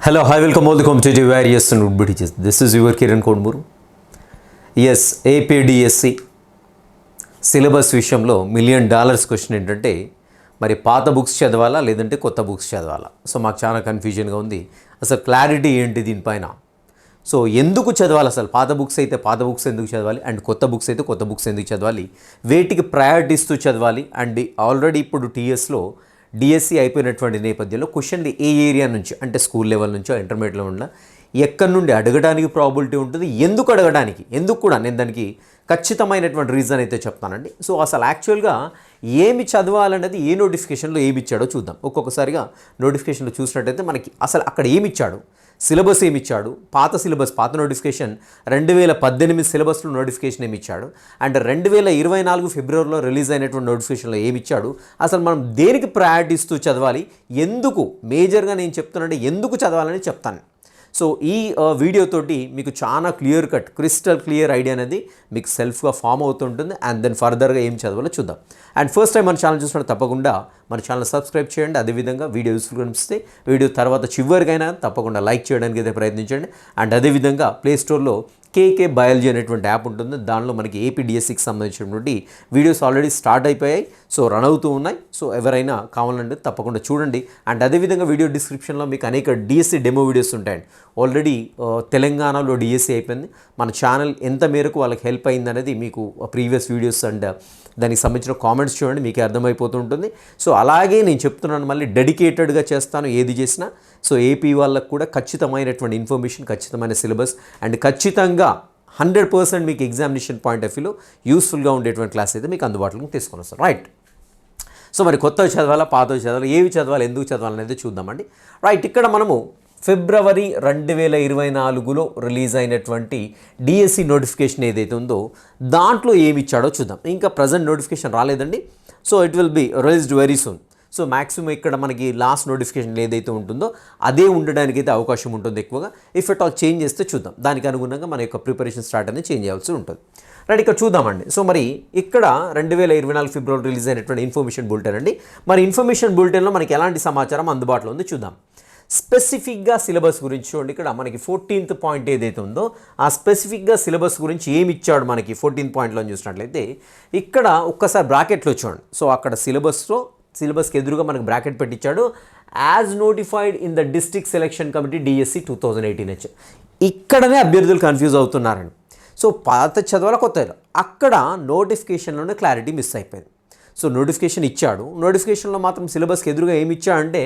Hello, hi, welcome all the competitive various and would be teachers. This is your Kiran Kodmuru. Yes, APDSC syllabus విషయంలో $1 million question ఏంటంటే మరి పాత books చదవాలా లేదంటే కొత్త books చదవాలా. సో మాకు చాలా కన్ఫ్యూజన్గా ఉంది, అసలు క్లారిటీ ఏంటి దీనిపైన. సో ఎందుకు చదవాలి, అసలు పాత బుక్స్ అయితే పాత బుక్స్ ఎందుకు చదవాలి అండ్ కొత్త బుక్స్ అయితే కొత్త బుక్స్ ఎందుకు చదవాలి, వేటికి ప్రయారిటీ ఇస్తూ చదవాలి. అండ్ ఆల్రెడీ ఇప్పుడు టీఎస్లో డిఎస్సి అయిపోయినటువంటి నేపథ్యంలో క్వశ్చన్లు ఏ ఏరియా నుంచి అంటే స్కూల్ లెవెల్ నుంచో ఇంటర్మీడియట్లో ఉన్న ఎక్కడి నుండి అడగడానికి ప్రాబిలిటీ ఉంటుంది, ఎందుకు అడగడానికి, ఎందుకు కూడా నేను దానికి ఖచ్చితమైనటువంటి రీజన్ అయితే చెప్తానండి. సో అసలు యాక్చువల్గా ఏమి చదవాలనేది ఏ నోటిఫికేషన్లో ఏమి ఇచ్చాడో చూద్దాం. ఒక్కొక్కసారిగా నోటిఫికేషన్లో చూసినట్టయితే మనకి అసలు అక్కడ ఏమి ఇచ్చాడు, సిలబస్ ఏమి ఇచ్చాడు, పాత సిలబస్ పాత నోటిఫికేషన్ 2018 సిలబస్లో నోటిఫికేషన్ ఏమి ఇచ్చాడు, అండ్ 2024 ఫిబ్రవరిలో రిలీజ్ అయినటువంటి నోటిఫికేషన్లో ఏమి ఇచ్చాడు, అసలు మనం దేనికి ప్రయారిటీ ఇస్తూ చదవాలి, ఎందుకు మేజర్గా నేను చెప్తున్నానంటే ఎందుకు చదవాలని చెప్తాను. సో ఈ వీడియోతోటి మీకు చాలా clear cut crystal clear idea అనేది మీకు సెల్ఫ్గా ఫామ్ అవుతుంటుంది. అండ్ దెన్ ఫర్దర్గా ఏం చదవాలో చూద్దాం. అండ్ ఫస్ట్ టైం మన ఛానల్ చూసినట్టు తప్పకుండా మన ఛానల్ సబ్స్క్రైబ్ చేయండి. అదేవిధంగా వీడియో యూస్ఫుల్గా అనిపిస్తే వీడియో తర్వాత చివరికైనా తప్పకుండా లైక్ చేయడానికి అయితే ప్రయత్నించండి. అండ్ అదేవిధంగా ప్లే స్టోర్లో కేకే బయాలజీ అనేటువంటి యాప్ ఉంటుంది, దానిలో మనకి ఏపీడిఎస్సికి సంబంధించినటువంటి వీడియోస్ ఆల్రెడీ స్టార్ట్ అయిపోయాయి, సో రన్ అవుతూ ఉన్నాయి. సో ఎవరైనా కావాలంటే తప్పకుండా చూడండి. అండ్ అదేవిధంగా వీడియో డిస్క్రిప్షన్లో మీకు అనేక డిఎస్సి డెమో వీడియోస్ ఉంటాయండి. ఆల్రెడీ తెలంగాణలో డిఎస్సి అయిపోయింది, మన ఛానల్ ఎంత మేరకు వాళ్ళకి హెల్ప్ అయింది అనేది మీకు ప్రీవియస్ వీడియోస్ అండ్ దానికి సంబంధించిన కామెంట్స్ చూడండి, మీకే అర్థమైపోతూ ఉంటుంది. సో అలాగే నేను చెప్తున్నాను, మళ్ళీ డెడికేటెడ్గా చేస్తాను ఏది చేసినా. సో ఏపీ వాళ్ళకు కూడా ఖచ్చితమైనటువంటి ఇన్ఫర్మేషన్, ఖచ్చితమైన సిలబస్ అండ్ ఖచ్చితంగా 100% మీకు ఎగ్జామినేషన్ పాయింట్ ఆఫ్ వ్యూలో యూస్ఫుల్గా ఉండేటువంటి క్లాస్ అయితే మీకు అందుబాటులోకి తీసుకొని వస్తాను. రైట్. సో మరి కొత్తవి చదవాలా పాతవి చదవాలి, ఏవి చదవాలి ఎందుకు చదవాలి అనేది చూద్దామండి. రైట్. ఇక్కడ మనము ఫిబ్రవరి 2024లో రిలీజ్ అయినటువంటి డిఎస్సి నోటిఫికేషన్ ఏదైతే ఉందో దాంట్లో ఏమి ఇచ్చాడో చూద్దాం. ఇంకా ప్రజెంట్ నోటిఫికేషన్ రాలేదండి. So it will be released very soon. So maximum ఇక్కడ మనకి లాస్ట్ నోటిఫికేషన్ ఏదైతే ఉంటుందో అదే ఉండడానికి అయితే అవకాశం ఉంటుంది ఎక్కువగా. ఇఫ్ ఎట్ ఆల్ చేంజ్ చేస్తే చూద్దాం, దానికి అనుగుణంగా మన యొక్క ప్రిపరేషన్ స్టార్ట్ అనేది చేంజ్ చేయాల్సి ఉంటుంది. రైట్. ఇక్కడ చూద్దామండి. సో మరి ఇక్కడ 2024 ఫిబ్రవరి రిలీజ్ అయినటువంటి ఇన్ఫర్మేషన్ బులెటిన్ అండి. మరి ఇన్ఫర్మేషన్ బులెటిన్లో మనకి ఎలాంటి సమాచారం అందుబాటులో ఉంది చూద్దాం. స్పెసిఫిక్గా సిలబస్ గురించి చూడండి. ఇక్కడ మనకి 14th పాయింట్ ఏదైతే ఉందో ఆ స్పెసిఫిక్గా సిలబస్ గురించి ఏమి ఇచ్చాడు మనకి 14th పాయింట్లో చూసినట్లయితే ఇక్కడ ఒక్కసారి బ్రాకెట్లో చూడండి. సో అక్కడ సిలబస్కి ఎదురుగా మనకు బ్రాకెట్ పెట్టించాడు, as notified in the district selection committee DSC 2018. ఇక్కడనే అభ్యర్థులు కన్ఫ్యూజ్ అవుతున్నారండి. సో పాత చదవాల కొత్త అక్కడ నోటిఫికేషన్లోనే క్లారిటీ మిస్ అయిపోయింది. సో నోటిఫికేషన్ ఇచ్చాడు, నోటిఫికేషన్లో మాత్రం సిలబస్కి ఎదురుగా ఏమి ఇచ్చాడంటే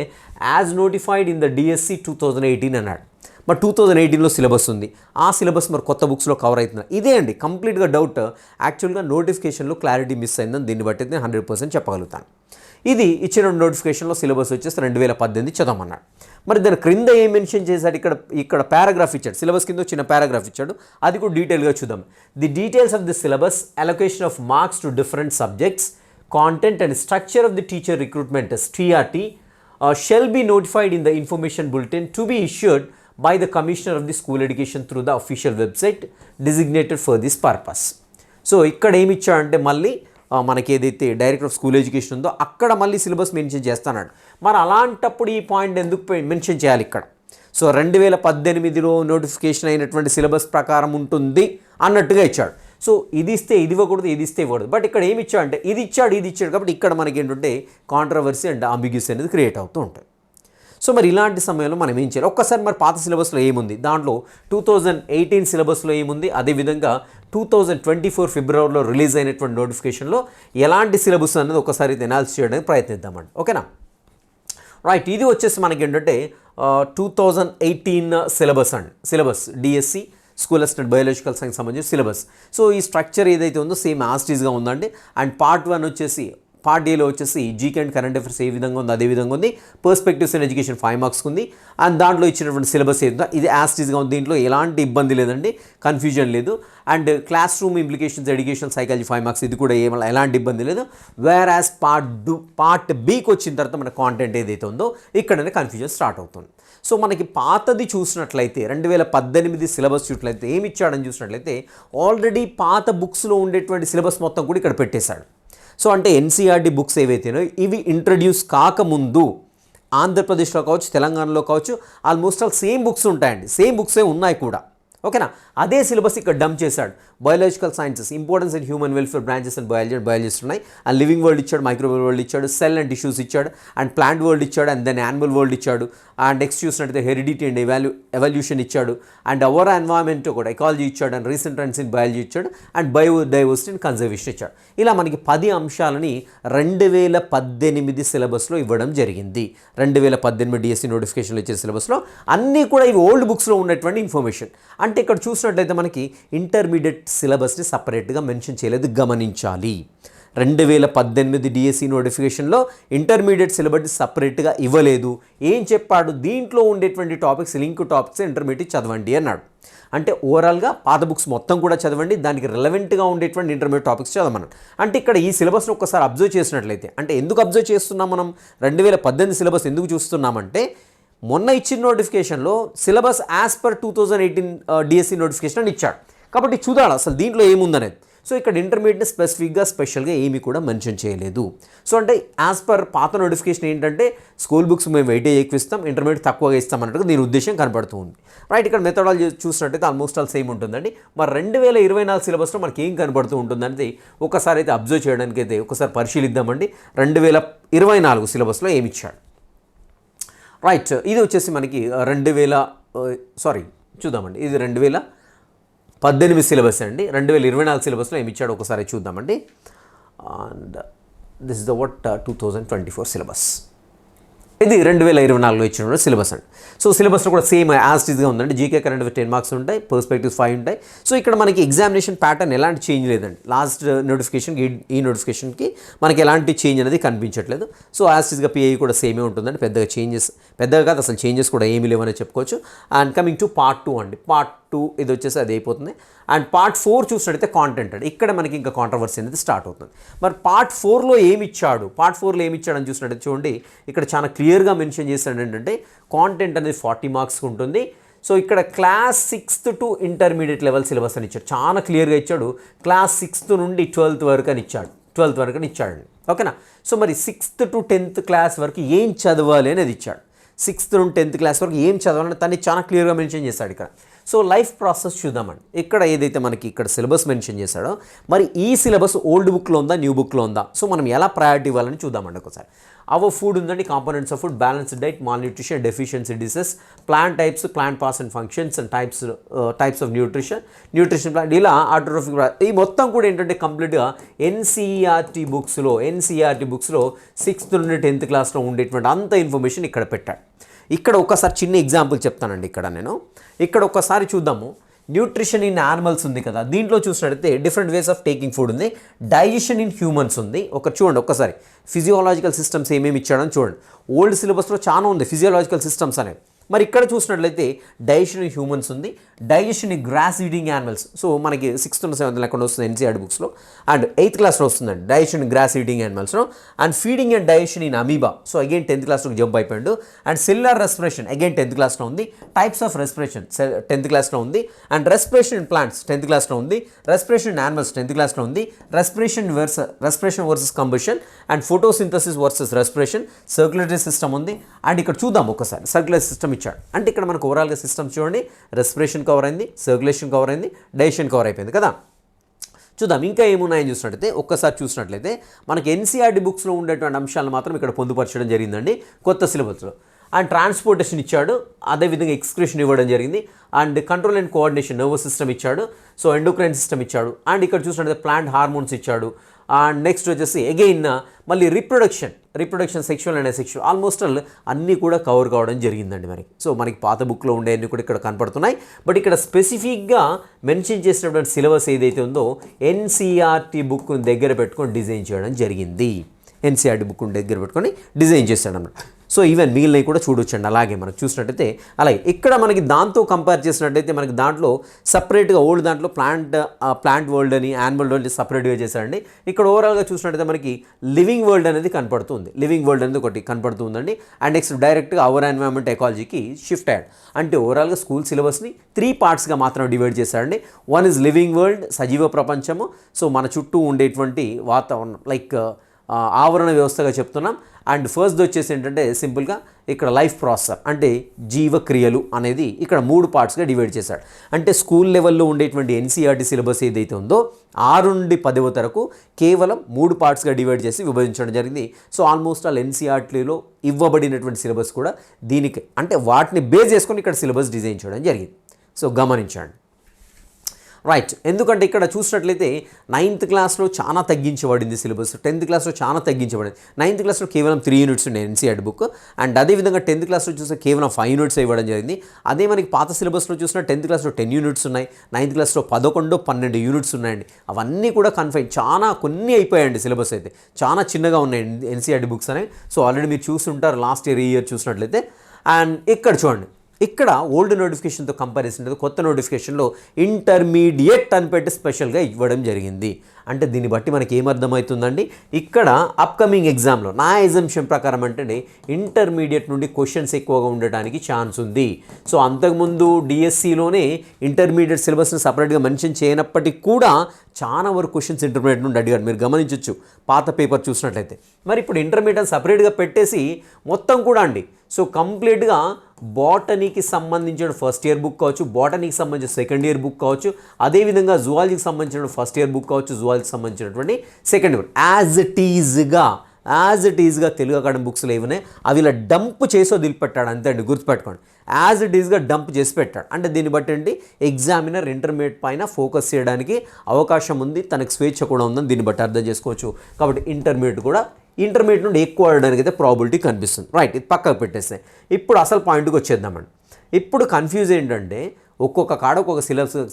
as notified in the DSC 2018 అన్నాడు. మరి 2018లో సిలబస్ ఉంది, ఆ సిలబస్ మరి కొత్త బుక్స్లో కవర్ అవుతుంది. ఇదే అండి కంప్లీట్గా డౌట్. యాక్చువల్గా నోటిఫికేషన్లో క్లారిటీ మిస్ అయిందని దీన్ని బట్టి నేను 100% చెప్పగలుగుతాను. ఇది ఇచ్చిన నోటిఫికేషన్లో సిలబస్ వచ్చేసి 2018 చదవమన్నాడు. మరి దాని క్రింద ఏం మెన్షన్ చేశాడు, ఇక్కడ పారాగ్రాఫ్ ఇచ్చాడు, సిలబస్ కింద చిన్న పారాగ్రాఫ్ ఇచ్చాడు, అది కూడా డీటెయిల్గా చూద్దాం. The details of the syllabus, allocation of marks to different subjects, content and structure of the teacher recruitment as TRT shall be notified in the information bulletin to be issued by the Commissioner of the School Education through the official website designated for this purpose. So ఇక్కడ ఏమి ఇచ్చాడంటే మళ్ళీ మనకి ఏదైతే director of school education ఉందో అక్కడ మళ్ళీ syllabus mention చేస్తాడు. మరి అలాంటప్పుడు ఈ పాయింట్ ఎందుకు మెన్షన్ చేయాలి ఇక్కడ? సో 2018లో నోటిఫికేషన్ అయినటువంటి సిలబస్ ప్రకారం ఉంటుంది అన్నట్టుగా ఇచ్చాడు. సో ఇది ఇస్తే ఇది ఇవ్వకూడదు, ఇది ఇస్తే ఇవ్వకూడదు. బట్ ఇక్కడ ఏమి ఇచ్చాడు అంటే ఇది ఇచ్చాడు కాబట్టి ఇక్కడ మనకి ఏంటంటే కాంట్రవర్సీ అండ్ అంబిగ్యూస్ అనేది క్రియేట్ అవుతూ ఉంటుంది. సో మరి ఇలాంటి సమయంలో మనం ఏం చేయాలి, ఒక్కసారి మరి పాత సిలబస్లో ఏముంది, దాంట్లో 2018 సిలబస్లో ఏముంది, అదేవిధంగా 2024 ఫిబ్రవరిలో రిలీజ్ అయినటువంటి నోటిఫికేషన్లో ఎలాంటి సిలబస్ అనేది ఒకసారి ఎనాలిసిస్ చేయడానికి ప్రయత్నిద్దామండి. ఓకేనా. రైట్. ఇది వచ్చేసి మనకి ఏంటంటే 2018 syllabus DSC school assistant biological science సంబంధించిన సిలబస్. సో ఈ స్ట్రక్చర్ ఏదైతే ఉందో సేమ్ యాస్టీస్గా ఉందండి. అండ్ పార్ట్ 1 వచ్చేసి పార్ట్ ఏలో వచ్చేసి జీకే అండ్ కరెంట్ అఫైర్స్ ఏ విధంగా ఉందో అదే విధంగా ఉంది. పర్స్పెక్టివ్స్ ఇన్ ఎడ్యుకేషన్ 5 మార్క్స్ ఉంది. అండ్ దాంట్లో ఇచ్చినటువంటి సిలబస్ ఏదో ఇది యాస్టీస్గా ఉంది, దీంట్లో ఎలాంటి ఇబ్బంది లేదండి, కన్ఫ్యూజన్ లేదు. And class room implications education psychology 5 marks, ఇది కూడా ఎలాంటి ఇబ్బంది లేదు. వేర్ యాజ్ పార్ట్ బికి వచ్చిన తర్వాత మన కాంటెంట్ ఏదైతే ఉందో ఇక్కడనే కన్ఫ్యూజన్ స్టార్ట్ అవుతుంది. సో మనకి పాతది చూసినట్లయితే 2018 సిలబస్ చూసినట్లయితే ఏమి ఇచ్చాడని చూసినట్లయితే ఆల్రెడీ పాత బుక్స్లో ఉండేటువంటి సిలబస్ మొత్తం కూడా ఇక్కడ పెట్టేశాడు. సో అంటే ఎన్సీఆర్టీ బుక్స్ ఏవైతేనో ఇవి ఇంట్రడ్యూస్ కాకముందు ఆంధ్రప్రదేశ్లో కావచ్చు, తెలంగాణలో కావచ్చు, ఆల్మోస్ట్ ఆల్ సేమ్ బుక్స్ ఉంటాయండి, సేమ్ బుక్సే ఉన్నాయి కూడా. ఓకేనా, అదే సిలబస్ ఇక్కడ డంప్ చేశాడు. Biological sciences, importance in human welfare branches and biologist ఉన్నాయి. అండ్ లివింగ్ వరల్డ్ ఇచ్చాడు, మైక్రోవేవ్ వరల్డ్ ఇచ్చాడు, సెల్ అండ్ టిష్యూస్ ఇచ్చాడు, అండ్ ప్లాంట్ వరల్డ్ ఇచ్చాడు, అండ్ దెన్ యానిమల్ వరల్డ్ ఇచ్చాడు. అండ్ నెక్స్ట్ చూసినట్టయితే హెరిడిటీ అండ్ ఎవల్యూషన్ ఇచ్చాడు, అండ్ అవర్ ఎన్వైరన్మెంట్ కూడా ecology ఇచ్చాడు, and recent trends in biology ఇచ్చాడు, అండ్ బయోడైవర్సిటీ అండ్ కన్జర్వేషన్ ఇచ్చాడు. ఇలా మనకి 10 అంశాలని 2018 సిలబస్లో ఇవ్వడం జరిగింది. 2018 డిఎస్సి నోటిఫికేషన్లో ఇచ్చే సిలబస్లో అన్నీ కూడా ఇవి ఓల్డ్ బుక్స్లో ఉన్నటువంటి ఇన్ఫర్మేషన్. అంటే ఇక్కడ చూసినట్లయితే మనకి ఇంటర్మీడియట్ సిలబస్ని సపరేట్గా మెన్షన్ చేయలేదు, గమనించాలి. 2018 డిఎస్సి నోటిఫికేషన్లో ఇంటర్మీడియట్ సిలబస్ సపరేట్గా ఇవ్వలేదు. ఏం చెప్పాడు, దీంట్లో ఉండేటువంటి టాపిక్స్, లింక్ టాపిక్స్ ఇంటర్మీడియట్ చదవండి అన్నాడు. అంటే ఓవరాల్గా పాత బుక్స్ మొత్తం కూడా చదవండి, దానికి రిలవెంట్గా ఉండేటువంటి ఇంటర్మీడియట్ టాపిక్స్ చదవమన్నాడు. అంటే ఇక్కడ ఈ సిలబస్ను ఒక్కసారి అబ్జర్వ్ చేసినట్లయితే, అంటే ఎందుకు అబ్జర్వ్ చేస్తున్నాం మనం, 2018 సిలబస్ ఎందుకు చూస్తున్నామంటే, మొన్న ఇచ్చిన నోటిఫికేషన్లో syllabus as per 2018 DSC notification అని ఇచ్చాడు. కాబట్టి చూడాలి అసలు దీంట్లో ఏముందనేది. సో ఇక్కడ ఇంటర్మీడియట్ స్పెసిఫిక్గా స్పెషల్గా ఏమీ కూడా మెన్షన్ చేయలేదు. సో అంటే యాజ్ పర్ పాత నోటిఫికేషన్ ఏంటంటే స్కూల్ బుక్స్ మేము వెయిటేజ్ ఎక్కువ ఇస్తాం, ఇంటర్మీడియట్ తక్కువగా ఇస్తాం అన్నట్టుగా దీని ఉద్దేశం కనపడుతుంది. రైట్, ఇక్కడ మెథడాలజీ చూసినట్టయితే ఆల్మోస్ట్ ఆల్ సేమ్ ఉంటుందండి. మరి 2024 సిలబస్లో మనకి ఏం కనపడుతూ ఉంటుందంటే ఒకసారి అయితే అబ్జర్వ్ చేయడానికి అయితే ఒకసారి పరిశీలిద్దామండి. 2024 సిలబస్లో ఏమి ఇచ్చాడు. రైట్, ఇది వచ్చేసి మనకి చూద్దామండి. ఇది 2018 సిలబస్ అండి. 2024 సిలబస్లో ఏమి ఇచ్చాడో ఒకసారి చూద్దామండి. And this is the 2024 syllabus. ఇది 2024లో ఇచ్చిన సిలబస్ అండి. సో సిలబస్లో కూడా సేమ్ యాజ్ టీజ్గా ఉందండి. జీకే కరెంట్ 10 మార్క్స్ ఉంటాయి, పర్స్పెక్టివ్స్ 5 ఉంటాయి. సో ఇక్కడ మనకి ఎగ్జామినేషన్ ప్యాటర్న్ ఎలాంటి చేంజ్ లేదండి. లాస్ట్ నోటిఫికేషన్కి ఈ నోటిఫికేషన్కి మనకి ఎలాంటి చేంజ్ అనేది కనిపించట్లేదు. సో యాజ్ టీజ్గా పిఐ కూడా సేమే ఉంటుందండి. పెద్దగా కాదు, అసలు చేంజెస్ కూడా ఏమీ లేవని చెప్పుకోవచ్చు. అండ్ కమింగ్ టు పార్ట్ 2 అండి. పార్ట్ 2 ఇది వచ్చేసి అది అయిపోతుంది. అండ్ పార్ట్ 4 చూసినట్టయితే కాంటెంట్ అండి. ఇక్కడ మనకి ఇంకా కాంట్రవర్సీ అనేది స్టార్ట్ అవుతుంది. మరి పార్ట్ 4లో ఏమి ఇచ్చాడు, అని చూసినట్టయితే చూడండి, ఇక్కడ చాలా క్లియర్గా మెన్షన్ చేశాడు ఏంటంటే కాంటెంట్ అనేది 40 మార్క్స్ ఉంటుంది. సో ఇక్కడ class 6th to intermediate level syllabus అని ఇచ్చాడు, చాలా క్లియర్గా ఇచ్చాడు. క్లాస్ 6th నుండి 12th వరకు అని ఇచ్చాడు. ఓకేనా. సో మరి 6th to 10th క్లాస్ వరకు ఏం చదవాలి అనేది ఇచ్చాడు. 6th నుండి 10th క్లాస్ వరకు ఏం చదవాలని తను చాలా క్లియర్గా మెన్షన్ చేశాడు ఇక్కడ. సో లైఫ్ ప్రాసెస్ చూద్దామండి. ఇక్కడ ఏదైతే మనకి ఇక్కడ సిలబస్ మెన్షన్ చేశాడో మరి ఈ సిలబస్ ఓల్డ్ బుక్లో ఉందా, న్యూ బుక్లో ఉందా, సో మనం ఎలా ప్రయారిటీ ఇవ్వాలని చూద్దామండి ఒకసారి. అవర్ ఫుడ్ ఉందండి, components of food, balanced diet, mall nutrition, deficiency diseases, plant types, plant parts and functions and types of nutrition plant, ఇలా ఆటోట్రోఫిక్, ఈ మొత్తం కూడా ఏంటంటే కంప్లీట్గా ఎన్సీఆర్టీ బుక్స్లో 6th నుండి 10th క్లాస్లో ఉండేటువంటి అంత ఇన్ఫర్మేషన్ ఇక్కడ పెట్టాడు. ఇక్కడ ఒకసారి చిన్న ఎగ్జాంపుల్ చెప్తానండి. ఇక్కడ ఒకసారి చూద్దాము. న్యూట్రిషన్ ఇన్ యానిమల్స్ ఉంది కదా, దీంట్లో చూసినట్టయితే different ways of taking food ఉంది. డైజెషన్ ఇన్ హ్యూమన్స్ ఉంది. చూడండి ఒక్కసారి ఫిజియోలాజికల్ సిస్టమ్స్ ఏమేమి ఇచ్చాడని చూడండి. ఓల్డ్ సిలబస్లో చాలా ఉంది ఫిజియోలాజికల్ సిస్టమ్స్ అనేవి. మరి ఇక్కడ చూసినట్లయితే డైజెషన్ ఇన్ హ్యూమన్స్ ఉంది, digestion in grass eating animals. So మనకి 6th to 7th లెక్క వస్తుంది ఎన్సీఆర్టీ బుక్స్లో. అండ్ 8th క్లాస్లో వస్తుందండి డైజెషన్ ఇన్ గ్రాస్ ఈటింగ్ యానిమల్స్లో. And feeding and digestion in amoeba, so again 10th క్లాస్లోకి జంప్ అయిపోయాడు. And cellular respiration again 10th క్లాస్లో ఉంది. టైప్స్ ఆఫ్ రెస్పిరేషన్ 10th క్లాస్లో ఉంది. And respiration in plants 10th క్లాస్లో ఉంది. రెస్పిరేషన్ ఇన్ యానిమల్స్ 10th క్లాస్లో ఉంది. Respiration versus combustion and photosynthesis versus respiration, circulatory system ఉంది. అండ్ ఇక్కడ చూద్దాం ఒకసారి సర్క్యులేటరీ సిస్టమ్ ఇచ్చాడు. అంటే ఇక్కడ మనకు ఓవరాల్గా సిస్టమ్ చూడండి, రెస్పిరేషన్ కవర్ అయింది, సర్క్యులేషన్ కవర్ అయింది, డైజెషన్ కవర్ అయిపోయింది కదా. చూద్దాం ఇంకా ఏమున్నాయని చూసినట్లయితే మనకి ఎన్సీఆర్టీ బుక్స్లో ఉండేటువంటి అంశాలను మాత్రం ఇక్కడ పొందుపరచడం జరిగిందండి కొత్త సిలబస్లో. అండ్ ట్రాన్స్పోర్టేషన్ ఇచ్చాడు, అదేవిధంగా ఎక్స్క్రీషన్ ఇవ్వడం జరిగింది. And control and coordination nervous system ఇచ్చాడు. సో ఎండోక్రైన్ సిస్టమ్ ఇచ్చాడు. అండ్ ఇక్కడ చూసినట్లయితే ప్లాంట్ హార్మోన్స్ ఇచ్చాడు. అండ్ నెక్స్ట్ వచ్చేసి అగైన్ మళ్ళీ reproduction sexual and asexual almost అన్నీ కూడా కవర్ కావడం జరిగిందండి మనకి. సో మనకి పాత బుక్లో ఉండే అన్నీ కూడా ఇక్కడ కనపడుతున్నాయి. బట్ ఇక్కడ స్పెసిఫిక్గా మెన్షన్ చేసినటువంటి సిలబస్ ఏదైతే ఉందో ఎన్సీఆర్టీ బుక్ని దగ్గర పెట్టుకొని డిజైన్ చేయడం జరిగింది. ఎన్సీఆర్టీ బుక్ని దగ్గర పెట్టుకొని డిజైన్ చేశాడు అన్నమాట. సో ఈవెన్ మిగిలినవి కూడా చూడొచ్చండి. అలాగే మనకు చూసినట్టయితే అలాగే ఇక్కడ మనకి దాంతో కంపేర్ చేసినట్టయితే మనకి దాంట్లో సపరేట్గా ఓల్డ్ దాంట్లో ప్లాంట్ వరల్డ్ అని, యానిమల్ వరల్డ్ సపరేట్గా చేశారండి. ఇక్కడ ఓవరాల్గా చూసినట్టయితే మనకి లివింగ్ వరల్డ్ అనేది ఒకటి కనపడుతుందండి. అండ్ నెక్స్ట్ డైరెక్ట్గా అవర్ ఎన్వైరన్మెంట్ ఎకాలజీకి షిఫ్ట్ అయ్యాడు. అంటే ఓవరాల్గా స్కూల్ సిలబస్ని 3 పార్ట్స్గా మాత్రం డివైడ్ చేశారండి. 1 is లివింగ్ వరల్డ్, సజీవ ప్రపంచము, సో మన చుట్టూ ఉండేటువంటి వాతావరణం లైక్ ఆవరణ వ్యవస్థగా చెప్తున్నాం. అండ్ ఫస్ట్ వచ్చేసి ఏంటంటే సింపుల్గా ఇక్కడ లైఫ్ ప్రాసెసర్ అంటే జీవక్రియలు అనేది ఇక్కడ 3 పార్ట్స్గా డివైడ్ చేశాడు. అంటే స్కూల్ లెవెల్లో ఉండేటువంటి ఎన్సీఆర్టీ సిలబస్ ఏదైతే ఉందో 6 నుండి 10వ తరకు కేవలం 3 పార్ట్స్గా డివైడ్ చేసి విభజించడం జరిగింది. సో ఆల్మోస్ట్ ఆల్ ఎన్సీఆర్టీలో ఇవ్వబడినటువంటి సిలబస్ కూడా దీనికి అంటే వాటిని బేస్ చేసుకొని ఇక్కడ సిలబస్ డిజైన్ చేయడం జరిగింది. సో గమనించండి. రైట్, ఎందుకంటే ఇక్కడ చూసినట్లయితే 9th క్లాస్లో చాలా తగ్గించబడింది సిలబస్, 10th క్లాస్లో చాలా తగ్గించబడింది. 9th క్లాస్లో కేవలం 3 యూనిట్స్ ఉన్నాయి ఎన్సీఆర్టీ బుక్. అండ్ అదేవిధంగా 10th క్లాస్లో చూస్తే కేవలం 5 యూనిట్స్ ఇవ్వడం జరిగింది. అదే మనకి పాత సిలబస్లో చూసినా 10th క్లాస్లో 10 యూనిట్స్ ఉన్నాయి, 9th క్లాస్లో 11, 12 యూనిట్స్ ఉన్నాయండి. అవన్నీ కూడా కన్ఫైన్ చాలా కొన్ని అయిపోయాయండి. సిలబస్ అయితే చాలా చిన్నగా ఉన్నాయి ఎన్సీఆర్టీ బుక్స్ అనేవి. సో ఆల్రెడీ మీరు చూస్తుంటారు లాస్ట్ ఇయర్ చూసినట్లయితే. అండ్ ఇక్కడ చూడండి, ఇక్కడ ఓల్డ్ నోటిఫికేషన్తో కంపారిజన్ లేదు, కొత్త నోటిఫికేషన్లో ఇంటర్మీడియట్ అని పెట్టి స్పెషల్గా ఇవ్వడం జరిగింది. అంటే దీన్ని బట్టి మనకి ఏమర్థమవుతుందండి, ఇక్కడ అప్కమింగ్ ఎగ్జామ్లో నా ఎగ్జామ్షన్ ప్రకారం అంటే ఇంటర్మీడియట్ నుండి క్వశ్చన్స్ ఎక్కువగా ఉండడానికి ఛాన్స్ ఉంది. సో అంతకుముందు డిఎస్సిలోనే ఇంటర్మీడియట్ సిలబస్ని సపరేట్గా మెన్షన్ చేయనప్పటికీ కూడా చాలా వరకు క్వశ్చన్స్ ఇంటర్మీడియట్ నుండి అడిగారు, మీరు గమనించవచ్చు పాత పేపర్ చూసినట్లయితే. మరి ఇప్పుడు ఇంటర్మీడియట్ సపరేట్గా పెట్టేసి మొత్తం కూడా అండి సో కంప్లీట్గా బాటనీకి సంబంధించిన ఫస్ట్ ఇయర్ బుక్ కావచ్చు, బాటనీకి సంబంధించిన సెకండ్ ఇయర్ బుక్ కావచ్చు, అదేవిధంగా జువాలజీకి సంబంధించిన ఫస్ట్ ఇయర్ బుక్ కావచ్చు, జువాలజీకి సంబంధించినటువంటి సెకండ్ ఇయర్ యాజ్ ఇట్ ఈజ్గా తెలుగు అకాడమీ బుక్స్లో ఏమైనా అవి ఇలా డంప్ చేసి వదిలిపెట్టాడు అంతే అండి, గుర్తుపెట్టుకోండి. యాజ్ ఇట్ ఈజ్గా డంప్ చేసి పెట్టాడు. అంటే దీన్ని బట్టి ఏంటి ఎగ్జామినర్ ఇంటర్మీడియట్ పైన ఫోకస్ చేయడానికి అవకాశం ఉంది, తనకు స్వేచ్ఛ కూడా ఉందని దీన్ని బట్టి అర్థం చేసుకోవచ్చు. కాబట్టి ఇంటర్మీడియట్ నుండి ఎక్కువ ఆడడానికి అయితే ప్రాబిలిటీ కనిపిస్తుంది. రైట్, ఇది పక్కకు పెట్టేస్తే ఇప్పుడు అసలు పాయింట్కి వచ్చేద్దామండి. ఇప్పుడు కన్ఫ్యూజ్ ఏంటంటే ఒక్కొక్క కాడ ఒక్కొక్క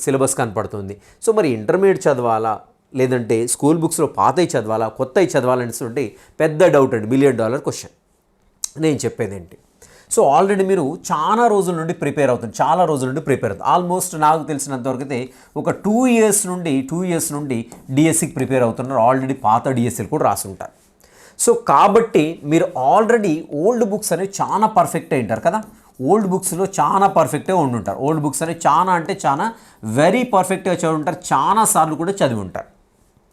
సిలబస్ కనపడుతుంది. సో మరి ఇంటర్మీడియట్ చదవాలా లేదంటే స్కూల్ బుక్స్లో పాతవి చదవాలా కొత్తవి చదవాలనేటువంటి పెద్ద డౌట్ అండి, $1 మిలియన్ క్వశ్చన్. నేను చెప్పేది ఏంటి, సో ఆల్రెడీ మీరు చాలా రోజుల నుండి ప్రిపేర్ అవుతుంది. ఆల్మోస్ట్ నాకు తెలిసినంతవరకు అయితే ఒక 2 ఇయర్స్ నుండి డిఎస్సికి ప్రిపేర్ అవుతున్నారు. ఆల్రెడీ పాత డిఎస్సీలు కూడా రాసుంటారు. సో కాబట్టి మీరు ఆల్రెడీ ఓల్డ్ బుక్స్ అనేవి చాలా పర్ఫెక్ట్ అయి ఉంటారు కదా, ఓల్డ్ బుక్స్లో చాలా పర్ఫెక్ట్గా ఉండుంటారు. ఓల్డ్ బుక్స్ అనేవి చాలా అంటే చాలా వెరీ పర్ఫెక్ట్గా చదివి ఉంటారు, చాలా సార్లు కూడా చదివి ఉంటారు.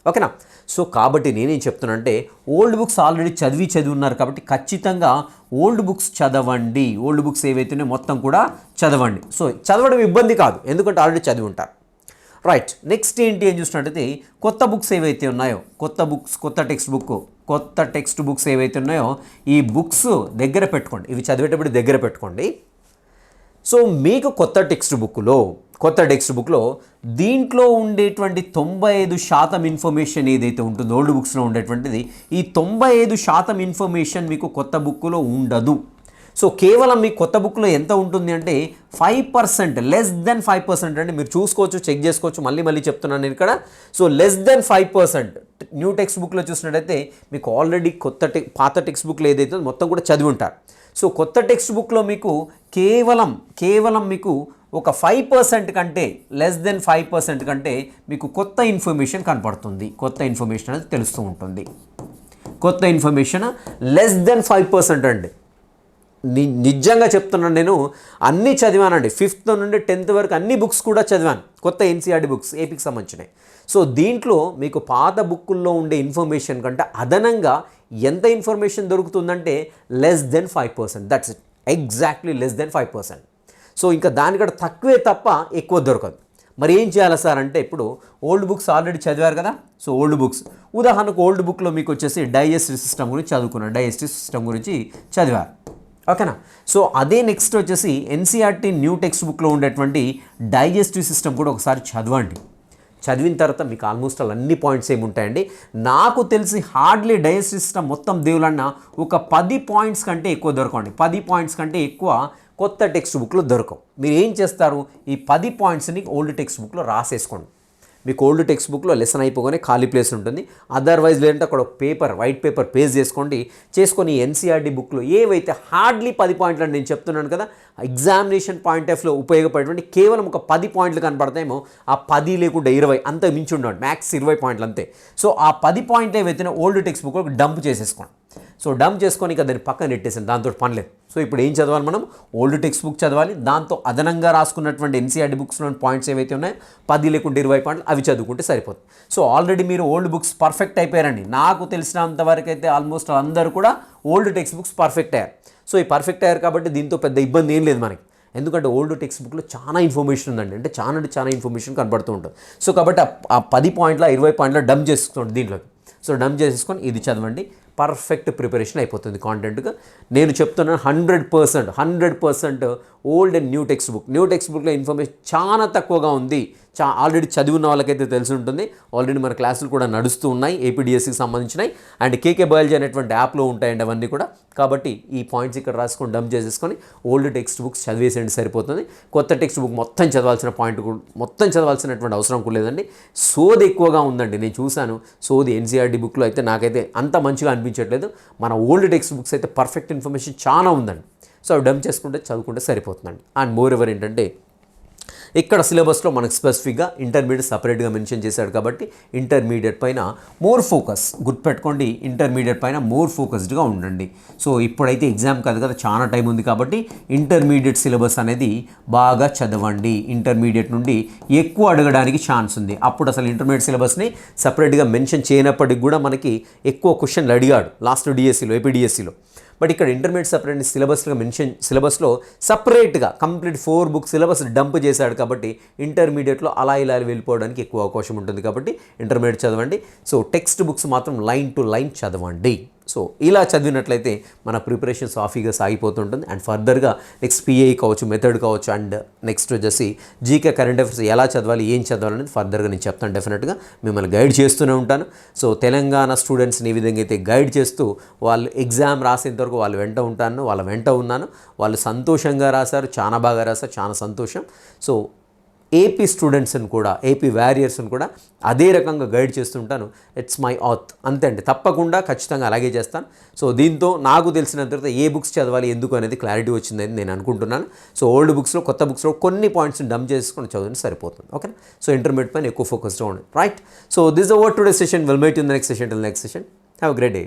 ఓకేనా. సో కాబట్టి నేనేం చెప్తున్నా అంటే ఓల్డ్ బుక్స్ ఆల్రెడీ చదివి ఉన్నారు కాబట్టి ఖచ్చితంగా ఓల్డ్ బుక్స్ చదవండి. ఓల్డ్ బుక్స్ ఏవైతున్నాయో మొత్తం కూడా చదవండి. సో చదవడం ఇబ్బంది కాదు, ఎందుకంటే ఆల్రెడీ చదివి ఉంటారు. రైట్, నెక్స్ట్ ఏంటి అని చూసినట్టయితే కొత్త బుక్స్ ఏవైతే ఉన్నాయో కొత్త టెక్స్ట్ బుక్స్ ఏవైతే ఉన్నాయో ఈ బుక్స్ దగ్గర పెట్టుకోండి, ఇవి చదివేటప్పుడు దగ్గర పెట్టుకోండి. సో మీకు కొత్త టెక్స్ట్ బుక్లో దీంట్లో ఉండేటువంటి 95% ఇన్ఫర్మేషన్ ఏదైతే ఉంటుందో ఓల్డ్ బుక్స్లో ఉండేటువంటిది, ఈ 95% ఇన్ఫర్మేషన్ మీకు కొత్త బుక్లో ఉండదు. సో కేవలం మీ కొత్త బుక్లో ఎంత ఉంటుంది అంటే 5%, లెస్ దెన్ 5% అంటే మీరు చూసుకోవచ్చు, చెక్ చేసుకోవచ్చు. మళ్ళీ చెప్తున్నాను నేను ఇక్కడ. So less than 5% new text బుక్లో చూసినట్టయితే మీకు ఆల్రెడీ పాత టెక్స్ట్ బుక్లో ఏదైతే మొత్తం కూడా చదివి ఉంటారు. సో కొత్త టెక్స్ట్ బుక్లో మీకు కేవలం మీకు ఒక 5% కంటే లెస్ దెన్ 5% కంటే మీకు కొత్త ఇన్ఫర్మేషన్ కనపడుతుంది, కొత్త ఇన్ఫర్మేషన్ అనేది తెలుస్తూ ఉంటుంది. కొత్త ఇన్ఫర్మేషన్ లెస్ దెన్ 5% అండి. నిజంగా చెప్తున్నాను, నేను అన్నీ చదివానండి. 5th నుండి 10th వరకు అన్ని బుక్స్ కూడా చదివాను, కొత్త ఎన్సీఆర్టీ బుక్స్ ఏపీకి సంబంధించినవి. సో దీంట్లో మీకు పాత బుక్కుల్లో ఉండే ఇన్ఫర్మేషన్ కంటే అదనంగా ఎంత ఇన్ఫర్మేషన్ దొరుకుతుందంటే less than 5%. That's it, exactly less than 5%. So ఇంకా దానికంటే తక్కువే తప్ప ఎక్కువ దొరకదు. మరి ఏం చేయాలి సార్ అంటే ఇప్పుడు ఓల్డ్ బుక్స్ ఆల్రెడీ చదివారు కదా. సో ఓల్డ్ బుక్స్ ఉదాహరణకు ఓల్డ్ బుక్లో మీకు వచ్చేసి డైజెస్టివ్ సిస్టమ్ గురించి చదువుకున్నారు, డైజెస్టివ్ సిస్టమ్ గురించి చదివారు. ఓకేనా. సో అదే నెక్స్ట్ వచ్చేసి ఎన్సీఆర్టీ న్యూ టెక్స్ట్ బుక్లో ఉండేటువంటి డైజెస్టివ్ సిస్టమ్ కూడా ఒకసారి చదవండి. చదివిన తర్వాత మీకు ఆల్మోస్ట్ అన్ని పాయింట్స్ ఏమి ఉంటాయండి. నాకు తెలిసి హార్డ్లీ డైజెస్టివ్ సిస్టమ్ మొత్తం దేవులన్నా ఒక 10 పాయింట్స్ కంటే ఎక్కువ దొరకండి. 10 పాయింట్స్ కంటే ఎక్కువ కొత్త టెక్స్ట్ బుక్లో దొరకవు. మీరు ఏం చేస్తారు, ఈ 10 పాయింట్స్ని ఓల్డ్ టెక్స్ట్ బుక్లో రాసేసుకోండి. మీకు ఓల్డ్ టెక్స్ట్ బుక్లో లెసన్ అయిపోగానే ఖాళీ ప్లేస్ ఉంటుంది. అదర్వైజ్ లేదంటే అక్కడ వైట్ పేపర్ పేజ్ చేసుకొని ఎన్సీఆర్టీ బుక్లో ఏవైతే హార్డ్లీ 10 పాయింట్లు అని నేను చెప్తున్నాను కదా, ఎగ్జామినేషన్ పాయింట్ ఆఫ్లో ఉపయోగపడేటువంటి కేవలం ఒక 10 పాయింట్లు కనపడతాయేమో, ఆ 10 లేకుండా 20 అంత మించి ఉండవు, మ్యాక్స్ 20 పాయింట్లు అంతే. సో ఆ 10 పాయింట్లు ఏవైతే ఓల్డ్ టెక్స్ట్ బుక్లో డంప్ చేసేసుకోండి. సో డంప్ చేసుకొని ఇక దాన్ని పక్కన నెట్టేసాను, దాంతో పనిలేదు. సో ఇప్పుడు ఏం చదవాలి మనం? ఓల్డ్ టెక్స్ట్ బుక్ చదవాలి, దాంతో అదనంగా రాసుకున్నటువంటి ఎన్సీఆర్టీ బుక్స్లోని పాయింట్స్ ఏవైతే ఉన్నాయో 10 లేకుంటే 20 పాయింట్లు అవి చదువుకుంటే సరిపోతుంది. సో ఆల్రెడీ మీరు ఓల్డ్ బుక్స్ పర్ఫెక్ట్ అయిపోయారండి. నాకు తెలిసినంతవరకు అయితే ఆల్మోస్ట్ అందరూ కూడా ఓల్డ్ టెక్స్ట్ బుక్స్ పర్ఫెక్ట్ అయ్యారు. సో ఈ పర్ఫెక్ట్ అయ్యారు కాబట్టి దీంతో పెద్ద ఇబ్బంది ఏం లేదు మనకి, ఎందుకంటే ఓల్డ్ టెక్స్ట్ బుక్లో చాలా ఇన్ఫర్మేషన్ ఉందండి, అంటే చాలా ఇన్ఫర్మేషన్ కనబడుతూ ఉంటుంది. సో కాబట్టి ఆ 10 పాయింట్ల 20 పాయింట్ల డంప్ చేసుకోండి దీంట్లోకి. సో డంప్ చేసేసుకొని ఇది చదవండి, పర్ఫెక్ట్ ప్రిపరేషన్ అయిపోతుంది కాంటెంట్గా. నేను చెప్తున్నాను 100% ఓల్డ్ అండ్ న్యూ టెక్స్ట్ బుక్లో ఇన్ఫర్మేషన్ చాలా తక్కువగా ఉంది. ఆల్రెడీ చదివి ఉన్న వాళ్ళకైతే తెలిసి ఉంటుంది. ఆల్రెడీ మన క్లాసులు కూడా నడుస్తూ ఉన్నాయి ఏపీడిఎస్సికి సంబంధించినవి, అండ్ కేకే బయాలజీ అనేటువంటి యాప్లో ఉంటాయండి అవన్నీ కూడా. కాబట్టి ఈ పాయింట్స్ ఇక్కడ రాసుకొని డంప్ చేసేసుకొని ఓల్డ్ టెక్స్ట్ బుక్స్ చదివేసేయండి సరిపోతుంది. కొత్త టెక్స్ట్ బుక్ మొత్తం చదవాల్సినటువంటి అవసరం కూడా లేదండి. సోది ఎక్కువగా ఉందండి, నేను చూశాను సోది ఎన్సీఆర్టీ బుక్లో అయితే నాకైతే అంత మంచిగా అనిపించట్లేదు. మన ఓల్డ్ టెక్స్ట్ బుక్స్ అయితే పర్ఫెక్ట్ ఇన్ఫర్మేషన్ చాలా ఉందండి. సో అవి డంప్ చేసుకుంటే చదువుకుంటే సరిపోతుందండి. అండ్ మోర్ ఎవర్ ఏంటంటే ఇక్కడ సిలబస్లో మనకు స్పెసిఫిక్గా ఇంటర్మీడియట్ సపరేట్గా మెన్షన్ చేశాడు కాబట్టి ఇంటర్మీడియట్ పైన మోర్ ఫోకస్, గుర్తుపెట్టుకోండి, ఇంటర్మీడియట్ పైన మోర్ ఫోకస్డ్గా ఉండండి. సో ఇప్పుడైతే ఎగ్జామ్ కాదు కదా, చాలా టైం ఉంది కాబట్టి ఇంటర్మీడియట్ సిలబస్ అనేది బాగా చదవండి. ఇంటర్మీడియట్ నుండి ఎక్కువ అడగడానికి ఛాన్స్ ఉంది. అప్పుడు అసలు ఇంటర్మీడియట్ సిలబస్ని సపరేట్గా మెన్షన్ చేయనప్పటికి కూడా మనకి ఎక్కువ క్వశ్చన్లు అడిగాడు లాస్ట్ డిఎస్సిలో, ఏపీడిఎస్సిలో. బట్ ఇక్కడ ఇంటర్మీడియట్ సపరేట్ సిలబస్లో సపరేట్గా కంప్లీట్ 4 బుక్ సిలబస్ డంప్ చేశాడు కాబట్టి ఇంటర్మీడియట్లో అలా ఇలా వెళ్ళిపోవడానికి ఎక్కువ అవకాశం ఉంటుంది. కాబట్టి ఇంటర్మీడియట్ చదవండి. సో టెక్స్ట్ బుక్స్ మాత్రం లైన్ టు లైన్ చదవండి. సో ఇలా చదివినట్లయితే మన ప్రిపరేషన్ సాఫీగా సాగిపోతుంటుంది. అండ్ ఫర్దర్గా నెక్స్ట్ పిఐ కావచ్చు, మెథడ్ కావచ్చు, అండ్ నెక్స్ట్ వచ్చేసి జీకే కరెంట్ అఫైర్స్ ఎలా చదవాలి, ఏం చదవాలి అనేది ఫర్దర్గా నేను చెప్తాను. డెఫినెట్గా మిమ్మల్ని గైడ్ చేస్తూనే ఉంటాను. సో తెలంగాణ స్టూడెంట్స్ని ఈ విధంగా అయితే గైడ్ చేస్తూ వాళ్ళు ఎగ్జామ్ రాసేంత వరకు వాళ్ళ వెంట ఉన్నాను. వాళ్ళు సంతోషంగా రాశారు, చాలా బాగా రాశారు, చాలా సంతోషం. సో ఏపీ స్టూడెంట్స్ని కూడా, ఏపీ వారియర్స్ని కూడా అదే రకంగా గైడ్ చేస్తుంటాను. ఇట్స్ మై ఆత్, అంతే అండి. తప్పకుండా ఖచ్చితంగా అలాగే చేస్తాను. సో దీంతో నాకు తెలిసినంత తర్వాత ఏ బుక్స్ చదవాలి ఎందుకు అనేది క్లారిటీ వచ్చిందని నేను అనుకుంటున్నాను. సో ఓల్డ్ బుక్స్లో, కొత్త బుక్స్లో కొన్ని పాయింట్స్ని డంప్ చేసుకొని చదవని సరిపోతుంది. ఓకే, సో ఇంటర్మీడియట్ పైన ఎక్కువ ఫోకస్గా ఉండండి. Right, so this the word today session. Will meet in the next session. Till next session, have a great day.